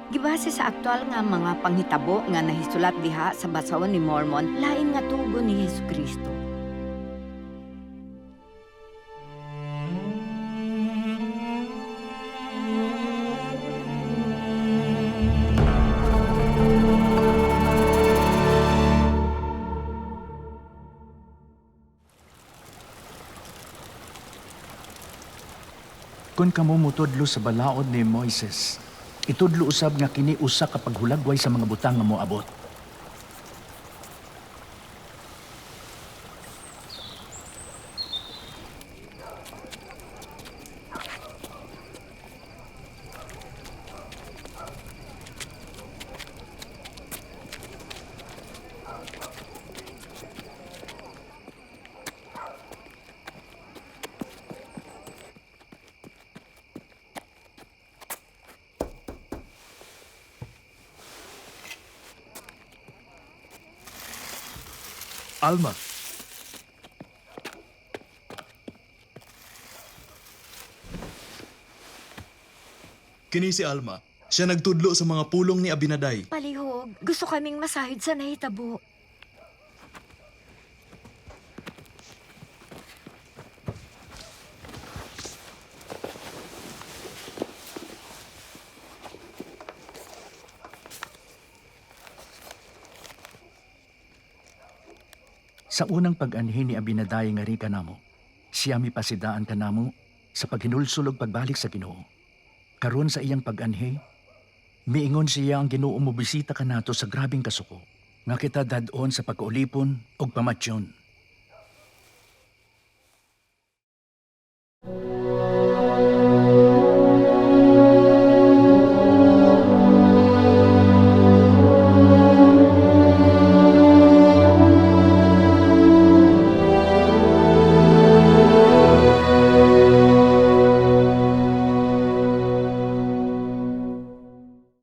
Gibase sa aktual nga mga panghitabo nga nahisulat diha sa basahon ni Mormon, lain nga tugon ni Hesukristo. Kung kamo mutudlo sa balaod ni Moises, itudlo usab nga kini usa ka paghulagway sa mga butang nga moabot. Alma. Kini si Alma. Siya nagtudlo sa mga pulong ni Abinaday. Palihog, gusto kaming masahid sa nahitabo. Sa unang pag-anhi ni Abinaday nga ri kanamo, siya mipasidaan kanamo sa paghinulsulog pagbalik sa Ginoo. Karon sa iyang pag-anhi, miingon siya ang Ginoo mo bisita kanato sa grabing kasuko, nga kita dadon sa pagkaulipon og pamatyon.